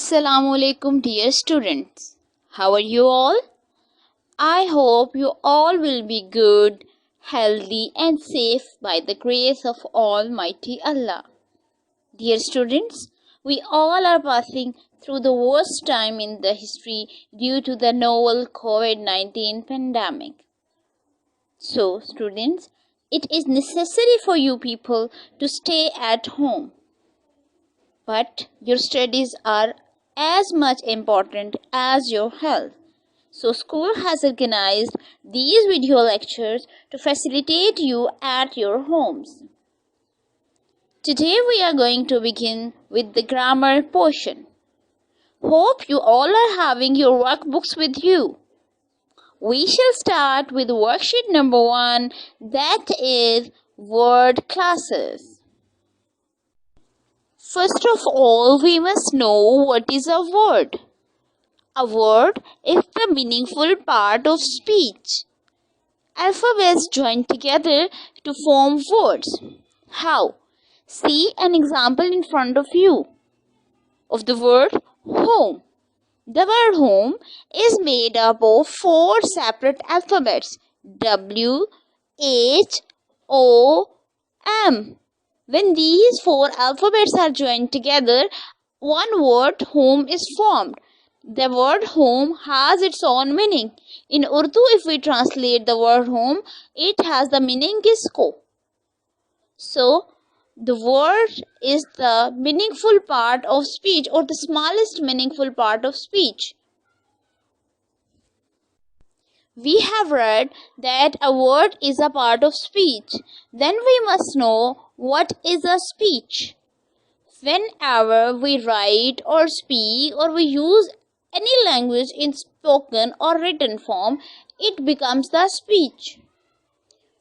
Assalamualaikum dear students. How are you all? I hope you all will be good, healthy and safe by the grace of Almighty Allah. Dear students, we all are passing through the worst time in the history due to the novel COVID-19 pandemic. So students, it is necessary for you people to stay at home. But your studies are as much important as your health. So school has organized these video lectures to facilitate you at your homes. Today we are going to begin with the grammar portion. Hope you all are having your workbooks with you. We shall start with worksheet number 1, that is word classes. First of all, we must know what is a word. A word is the meaningful part of speech. Alphabets join together to form words. How? See an example in front of you of the word home. The word home is made up of 4 separate alphabets: W, H, O, M. When these 4 alphabets are joined together, one word home is formed. The word home has its own meaning. In Urdu, if we translate the word home, it has the meaning kisko. So, the word is the meaningful part of speech, or the smallest meaningful part of speech. We have read that a word is a part of speech. Then we must know what is a speech. Whenever we write or speak or we use any language in spoken or written form, it becomes the speech.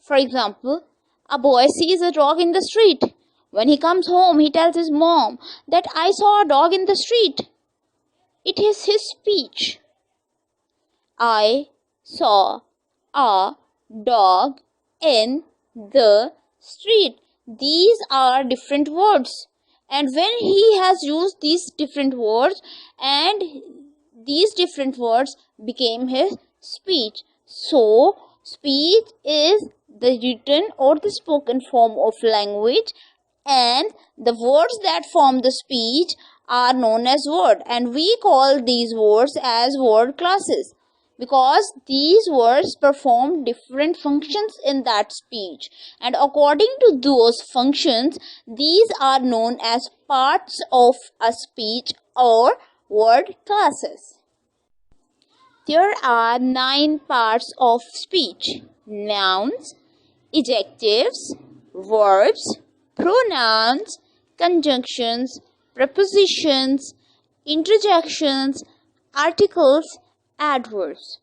For example, a boy sees a dog in the street. When he comes home, he tells his mom that I saw a dog in the street. It is his speech. I saw a dog in the street. These are different words. And when he has used these different words, and these different words became his speech. So, speech is the written or the spoken form of language, and the words that form the speech are known as word, and we call these words as word classes, because these words perform different functions in that speech, and according to those functions, these are known as parts of a speech or word classes. There are 9 parts of speech: nouns, adjectives, verbs, pronouns, conjunctions, prepositions, interjections, articles, adverbs.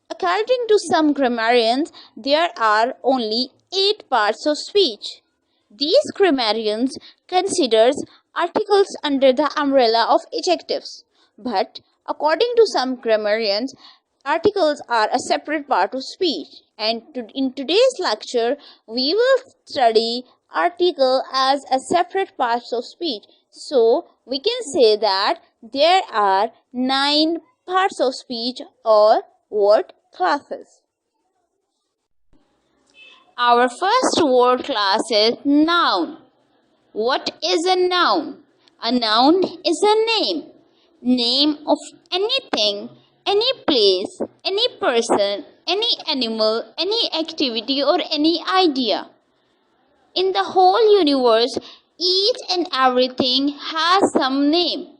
According to some grammarians, there are only 8 parts of speech. These grammarians considers articles under the umbrella of adjectives, but according to some grammarians, articles are a separate part of speech. And in today's lecture, we will study article as a separate part of speech. So we can say that there are 9 parts of speech or word classes. Our first word class is noun. What is a noun? A noun is a name of anything, any place, any person, any animal, any activity or any idea. In the whole universe, each and everything has some name,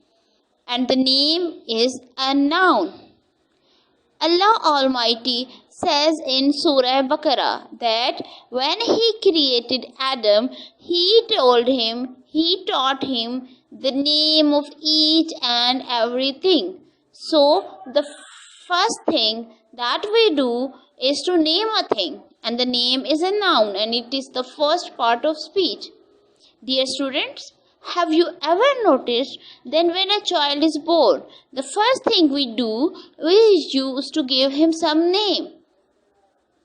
and the name is a noun. Allah Almighty says in Surah Baqarah that when He created Adam, He taught him the name of each and everything. So the first thing that we do is to name a thing, and the name is a noun, and it is the first part of speech. Dear students, have you ever noticed that when a child is born, the first thing we do is use to give him some name?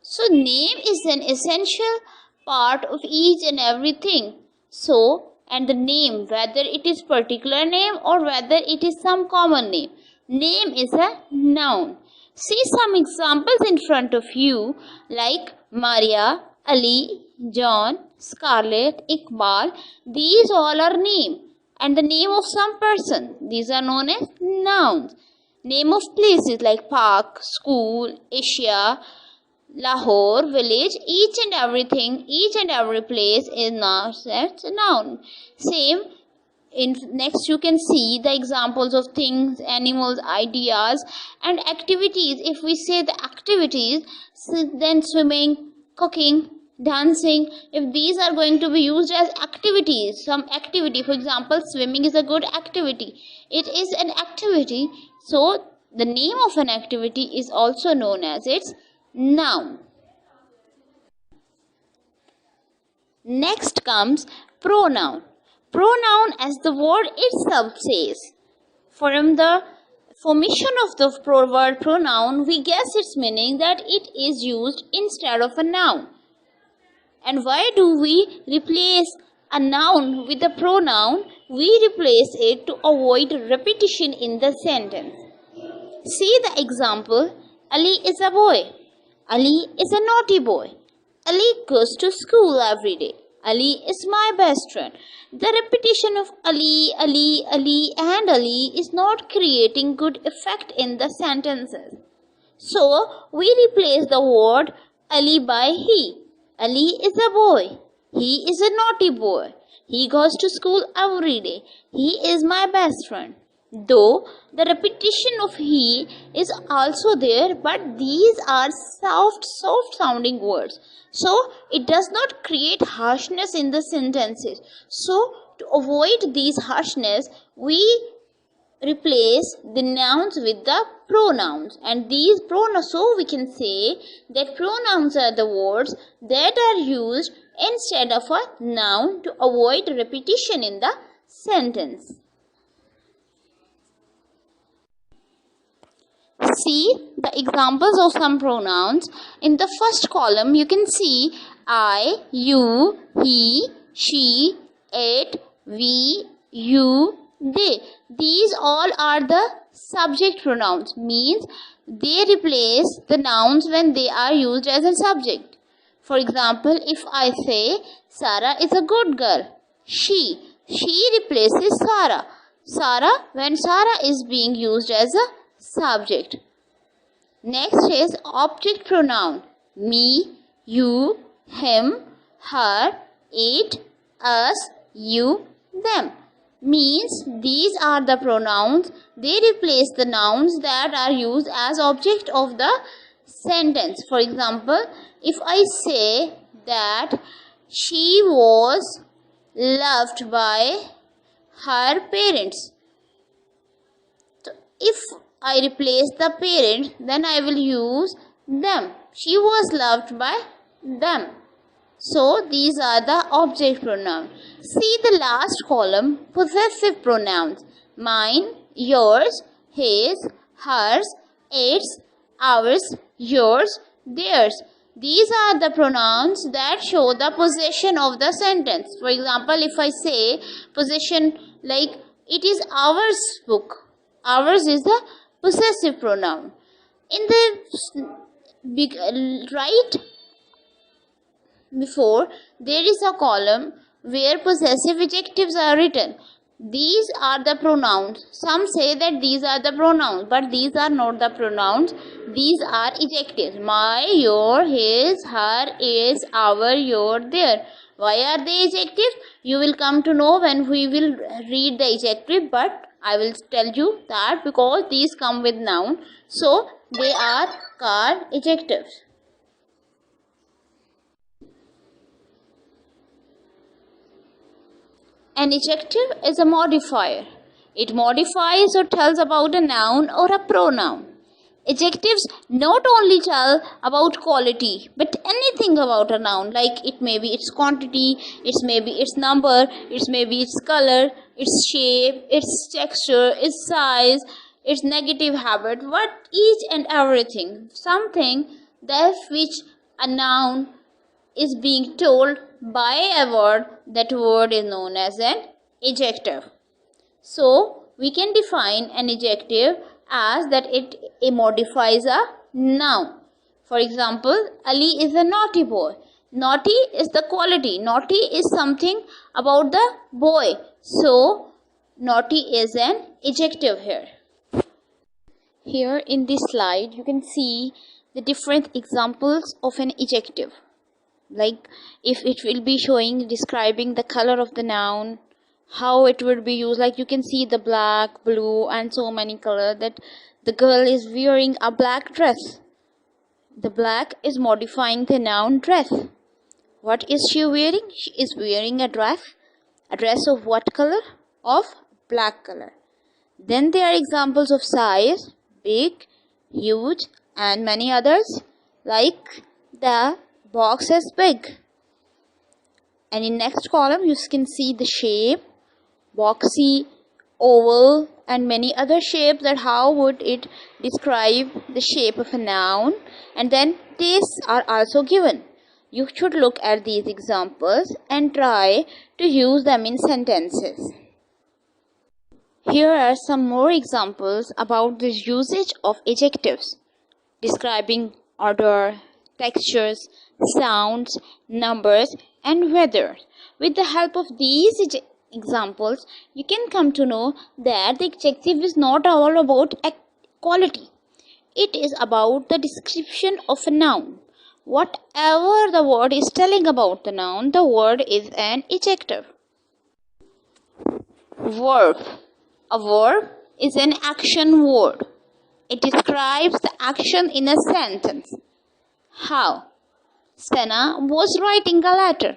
So name is an essential part of each and everything. So and the name, whether it is particular name or whether it is some common name. Name is a noun. See some examples in front of you like Maria, Ali, John, Scarlett, Iqbal. These all are name and the name of some person. These are known as nouns. Name of places like park, school, Asia, Lahore, village, each and every place is now set noun. Same in next you can see the examples of things, animals, ideas and activities. If we say the activities, then swimming, cooking, dancing, if these are going to be used as activities, some activity, for example, swimming is a good activity. It is an activity, so the name of an activity is also known as its noun. Next comes pronoun. Pronoun, as the word itself says. From the formation of the word pronoun, we guess its meaning that it is used instead of a noun. And why do we replace a noun with a pronoun? We replace it to avoid repetition in the sentence. See the example. Ali is a boy. Ali is a naughty boy. Ali goes to school every day. Ali is my best friend. The repetition of Ali, Ali, Ali and Ali is not creating good effect in the sentences. So, we replace the word Ali by he. Ali is a boy. He is a naughty boy. He goes to school every day. He is my best friend. Though the repetition of he is also there, but these are soft sounding words. So it does not create harshness in the sentences. So to avoid these harshness, we replace the nouns with the pronouns, and these pronouns, so we can say that pronouns are the words that are used instead of a noun to avoid repetition in the sentence. See the examples of some pronouns. In the first column, you can see I, you, he, she, it, we, you, they. These all are the subject pronouns, means they replace the nouns when they are used as a subject. For example, if I say Sarah is a good girl, she replaces Sarah. Sarah, when Sarah is being used as a subject. Next is object pronoun. Me, you, him, her, it, us, you, them. Means these are the pronouns. They replace the nouns that are used as object of the sentence. For example, if I say that she was loved by her parents. So if I replace the parent, then I will use them. She was loved by them. So these are the object pronouns. See the last column, possessive pronouns. Mine, yours, his, hers, its, ours, yours, theirs. These are the pronouns that show the possession of the sentence. For example, if I say possession like it is ours book, ours is the possessive pronoun. In the right before, there is a column where possessive adjectives are written. These are the pronouns. Some say that these are the pronouns, but these are not the pronouns. These are adjectives. My, your, his, her, is, our, your, their. Why are they adjectives? You will come to know when we will read the adjective, but I will tell you that because these come with noun, so they are called adjectives. An adjective is a modifier. It modifies or tells about a noun or a pronoun. Adjectives not only tell about quality, but anything about a noun, like it may be its quantity, it may be its number, it may be its color, its shape, its texture, its size, its negative habit, what each and everything, something that which a noun is being told by a word, that word is known as an adjective. So we can define an adjective as that it modifies a noun. For example, Ali is a naughty boy. Naughty is the quality. Naughty is something about the boy. So naughty is an adjective here. Here in this slide you can see the different examples of an adjective. Like if it will be showing describing the color of the noun, how it would be used. Like you can see the black, blue and so many colors, that the girl is wearing a black dress. The black is modifying the noun dress. What is she wearing? She is wearing a dress. A dress of what color? Of black color. Then there are examples of size, big, huge and many others. Like the box is big. And in next column you can see the shape, boxy, oval and many other shapes, that how would it describe the shape of a noun. And then tastes are also given. You should look at these examples and try to use them in sentences. Here are some more examples about the usage of adjectives describing odor, textures, sounds, numbers and weather. With the help of these examples, you can come to know that the adjective is not all about quality. It is about the description of a noun. Whatever the word is telling about the noun, the word is an adjective. Verb. A verb is an action word. It describes the action in a sentence. How? Sana was writing a letter.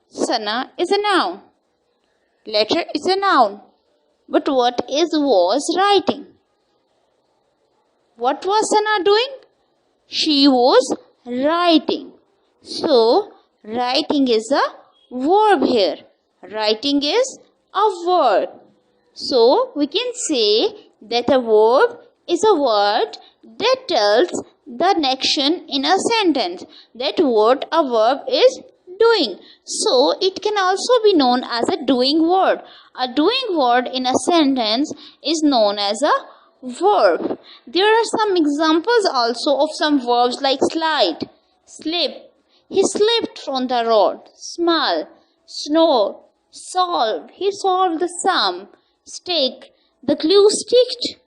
Sana is a noun. Letter is a noun. But what is was writing? What was Sana doing? She was writing. So, writing is a verb here. Writing is a verb. So, we can say that a verb is a word that tells the action in a sentence, that what a verb is doing. So, it can also be known as a doing word. A doing word in a sentence is known as a verb. There are some examples also of some verbs like slide, slip. He slipped from the road. Smile, snore, solve. He solved the sum. Stick. The glue sticked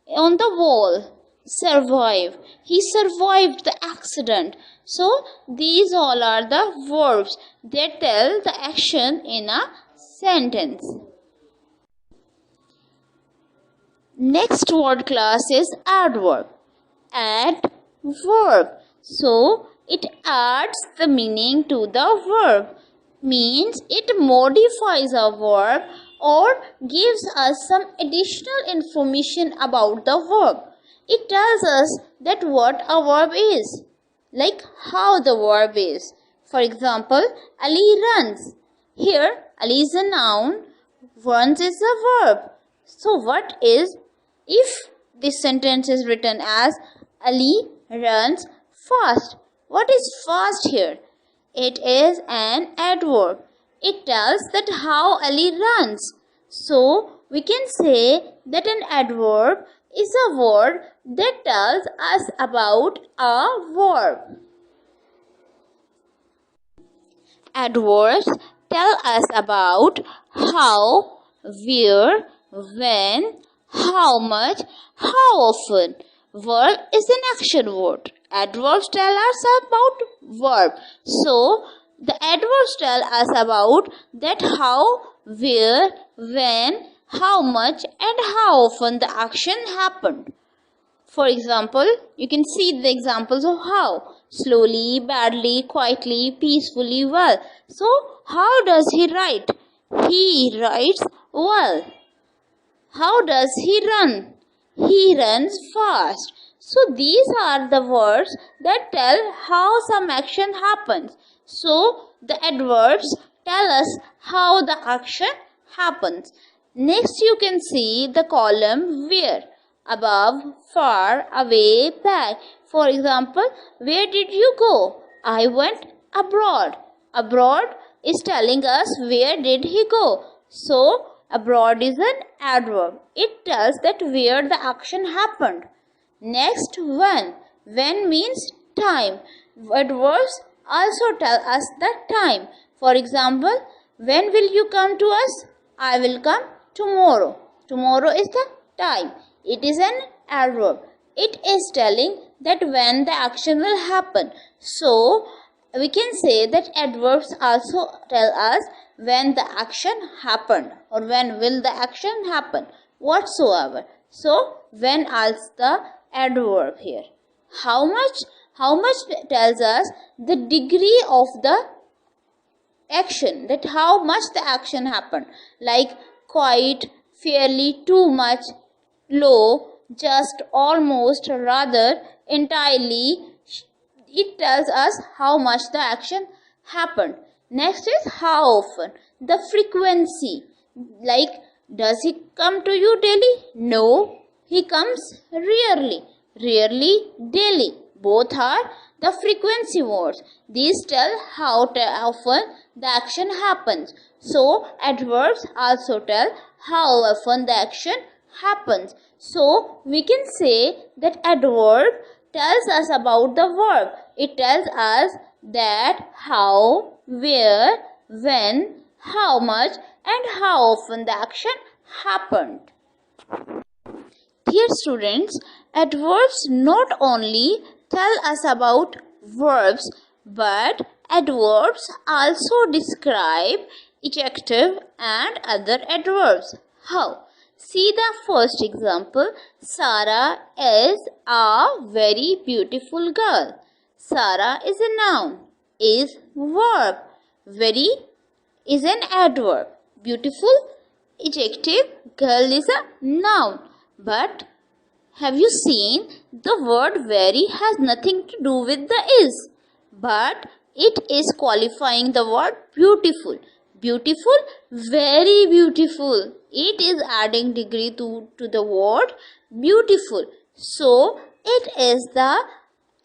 on the wall. Survive. He survived the accident. So, these all are the verbs that tell the action in a sentence. Next word class is adverb. Adverb. So, it adds the meaning to the verb. Means it modifies a verb or gives us some additional information about the verb. It tells us that what a verb is, like how the verb is. For example, Ali runs. Here, Ali is a noun, runs is a verb. So what is, if this sentence is written as Ali runs fast? What is fast here? It is an adverb. It tells that how Ali runs. So, we can say that an adverb is a word that tells us about a verb. Adverbs tell us about how, where, when, how much, how often. Verb is an action word. Adverbs tell us about verb. So, the adverbs tell us about that how, where, when, how much and how often the action happened. For example, you can see the examples of how. Slowly, badly, quietly, peacefully, well. So, how does he write? He writes well. How does he run? He runs fast. So, these are the words that tell how some action happens. So, the adverbs tell us how the action happens. Next, you can see the column where. Above, far, away, back. For example, where did you go? I went abroad. Abroad is telling us where did he go. So abroad is an adverb. It tells that where the action happened. Next, when. When means time. Adverbs also tell us the time. For example, when will you come to us? I will come tomorrow. Tomorrow is the time. It is an adverb. It is telling that when the action will happen. So, we can say that adverbs also tell us when the action happened or when will the action happen whatsoever. So, when is the adverb here. How much tells us the degree of the action, that how much the action happened, like quite, fairly, too much, low, just, almost, rather, entirely. It tells us how much the action happened. Next is how often, the frequency, like does he come to you daily? No, he comes rarely. Rarely, daily. Both are the frequency words. These tell how often the action happens. So, adverbs also tell how often the action happens. So, we can say that adverb tells us about the verb. It tells us that how, where, when, how much and how often the action happened. Dear students, adverbs not only tell us about verbs, but adverbs also describe adjective and other adverbs. How? See the first example. Sarah is a very beautiful girl. Sarah is a noun, is verb. Very is an adverb. Beautiful, adjective. Girl is a noun. But have you seen the word very has nothing to do with the is, but it is qualifying the word beautiful. Beautiful, very beautiful. It is adding degree to the word beautiful. So it is the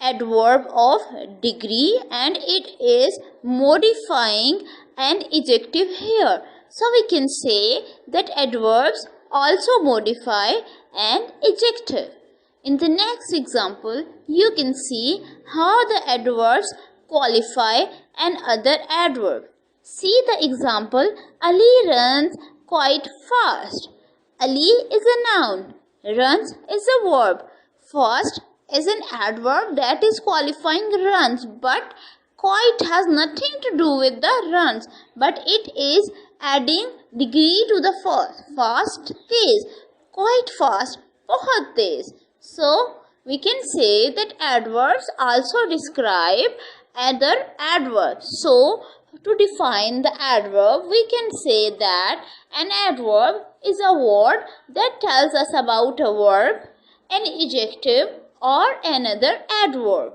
adverb of degree and it is modifying an adjective here. So we can say that adverbs also modify an adjective. In the next example, you can see how the adverbs qualify an other adverb. See the example, Ali runs quite fast. Ali is a noun, runs is a verb. Fast is an adverb that is qualifying runs, but quite has nothing to do with the runs, but it is adding degree to the first. Fast, Tej, quite fast, बहुत तेज. So we can say that adverbs also describe other adverbs. So to define the adverb, we can say that an adverb is a word that tells us about a verb, an adjective or another adverb.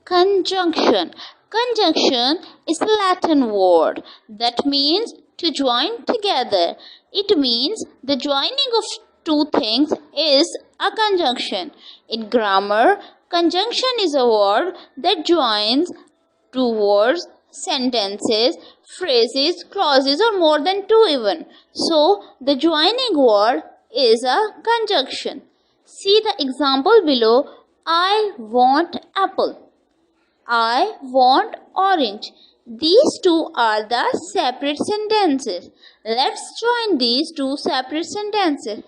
Conjunction. Conjunction is a Latin word that means to join together. It means the joining of two things is a conjunction. In grammar, conjunction is a word that joins two words, sentences, phrases, clauses or more than two even. So, the joining word is a conjunction. See the example below. I want apple. I want orange. These two are the separate sentences. Let's join these two separate sentences.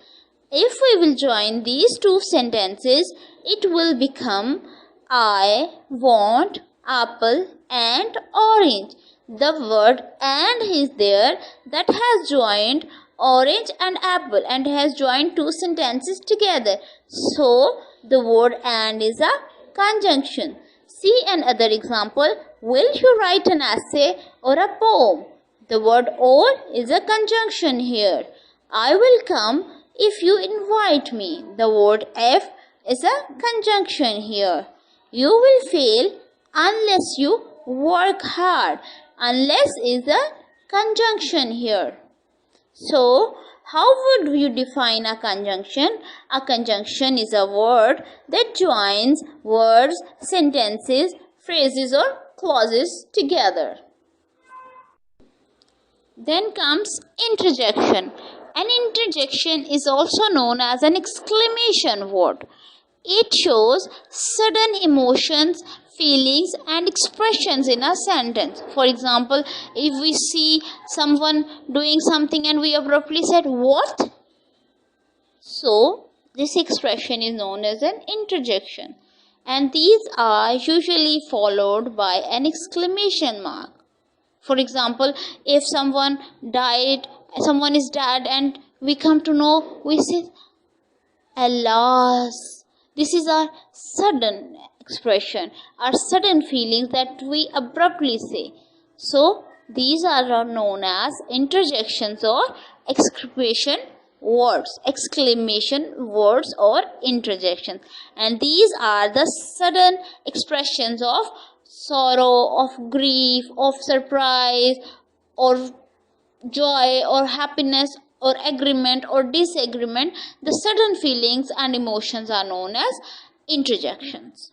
If we will join these two sentences, it will become I want apple and orange. The word and is there that has joined orange and apple and has joined two sentences together. So, the word and is a conjunction. See another example. Will you write an essay or a poem? The word or is a conjunction here. I will come if you invite me. The word if is a conjunction here. You will fail unless you work hard. Unless is a conjunction here. So, how would you define a conjunction? A conjunction is a word that joins words, sentences, phrases or clauses together. Then comes interjection. An interjection is also known as an exclamation word. It shows sudden emotions, feelings, and expressions in a sentence. For example, if we see someone doing something and we abruptly said, "What?" So, this expression is known as an interjection. And these are usually followed by an exclamation mark. For example, if someone is dead and we come to know, we say, "Alas." This is our sudden expression, our sudden feelings that we abruptly say. So, these are known as interjections or exclamation words or interjections. And these are the sudden expressions of sorrow, of grief, of surprise, or joy, or happiness, or agreement, or disagreement. The sudden feelings and emotions are known as interjections.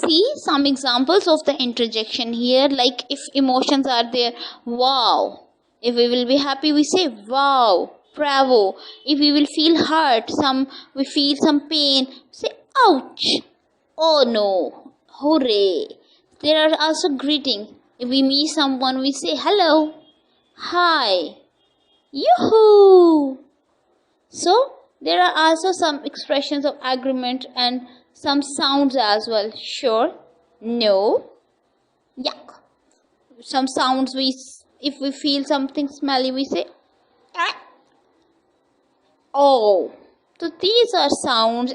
See some examples of the interjection here, like if emotions are there, wow. If we will be happy, we say wow, bravo. If we will feel hurt, we feel some pain, say ouch, oh no, hooray. There are also greetings. If we meet someone, we say hello, hi, yoo-hoo. So there are also some expressions of agreement and some sounds as well. Sure, no, yuck. Some sounds, if we feel something smelly, we say ah. Oh. So these are sounds,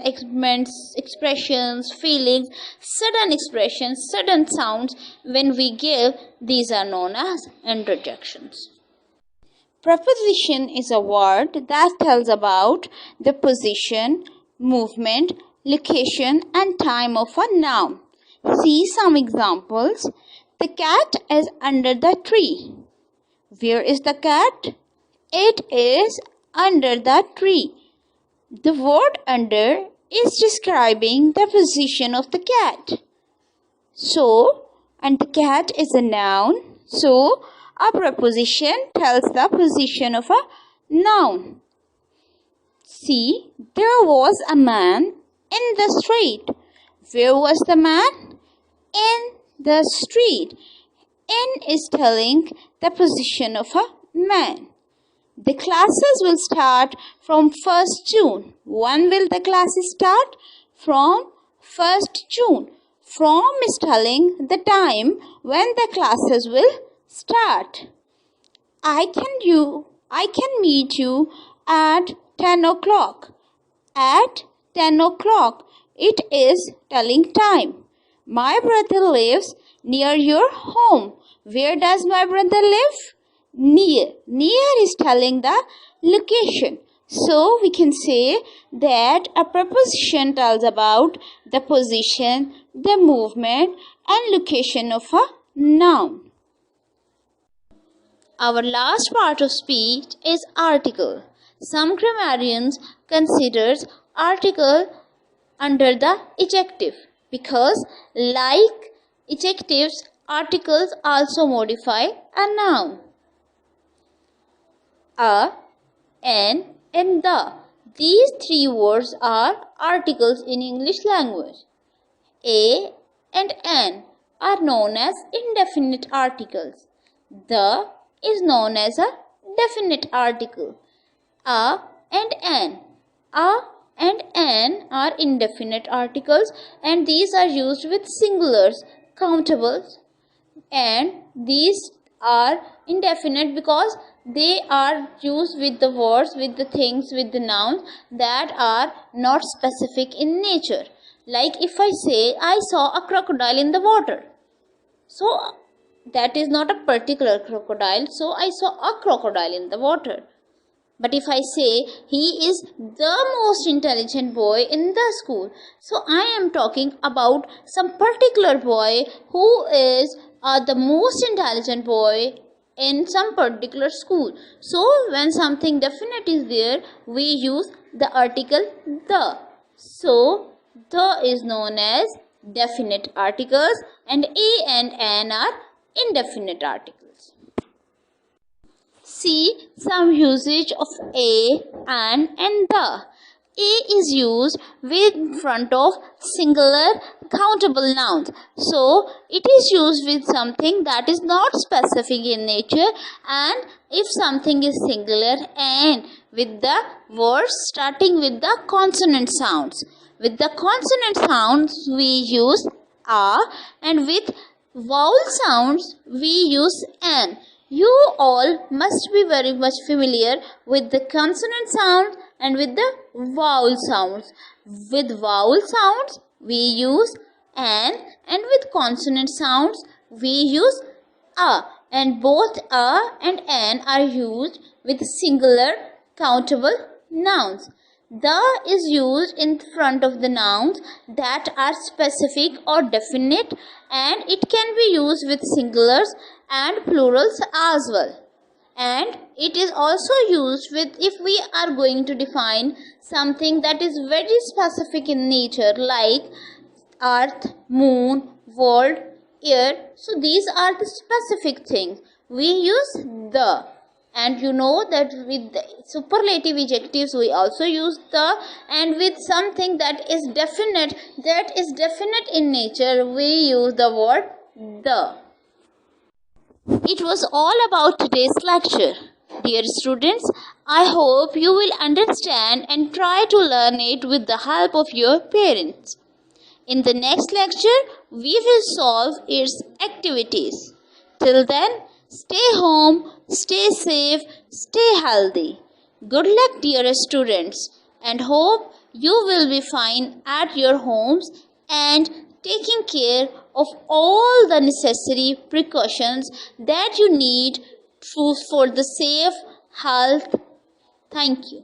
expressions, feelings, sudden expressions, sudden sounds. When we give, these are known as interjections. Preposition is a word that tells about the position, movement, location, and time of a noun. See some examples. The cat is under the tree. Where is the cat? It is under the tree. The word under is describing the position of the cat. So, and the cat is a noun. So, a preposition tells the position of a noun. See, there was a man in the street. Where was the man? In the street. In is telling the position of a man. The classes will start from 1st June. When will the classes start? From 1st June. From is telling the time when the classes will start. I can meet you at 10 o'clock. At 10 o'clock. It is telling time. My brother lives near your home. Where does my brother live? Near. Near is telling the location. So we can say that a preposition tells about the position, the movement, and location of a noun. Our last part of speech is article. Some grammarians consider article under the adjective because, like adjectives, articles also modify a noun. A, an, and the. These three words are articles in English language. A and an are known as indefinite articles. The is known as a definite article. A and an. A and an are indefinite articles, and these are used with singulars, countables, and these are indefinite because they are used with the words, with the things, with the nouns that are not specific in nature. Like if I say, I saw a crocodile in the water. So that is not a particular crocodile. So I saw a crocodile in the water. But if I say, he is the most intelligent boy in the school. So I am talking about some particular boy who is the most intelligent boy in some particular school. So when something definite is there, we use the article the. So the is known as definite articles, and a and an are indefinite articles. See some usage of a, an, and the. A is used with front of singular countable nouns. So, it is used with something that is not specific in nature, and if something is singular and with the words starting with the consonant sounds. With the consonant sounds we use a, and with vowel sounds we use an. You all must be very much familiar with the consonant sounds and with the vowel sounds. With vowel sounds we use an, and with consonant sounds we use a, and both a and an are used with singular countable nouns. The is used in front of the nouns that are specific or definite, and it can be used with singulars and plurals as well. And it is also used with if we are going to define something that is very specific in nature, like earth, moon, world, air. So these are the specific things. We use the. And you know that with the superlative adjectives we also use the, and with something that is definite in nature, we use the word the. It was all about today's lecture. Dear students, I hope you will understand and try to learn it with the help of your parents. In the next lecture, we will solve its activities. Till then, stay home, stay safe, stay healthy. Good luck, dear students, and hope you will be fine at your homes and taking care of all the necessary precautions that you need for the safe health. Thank you.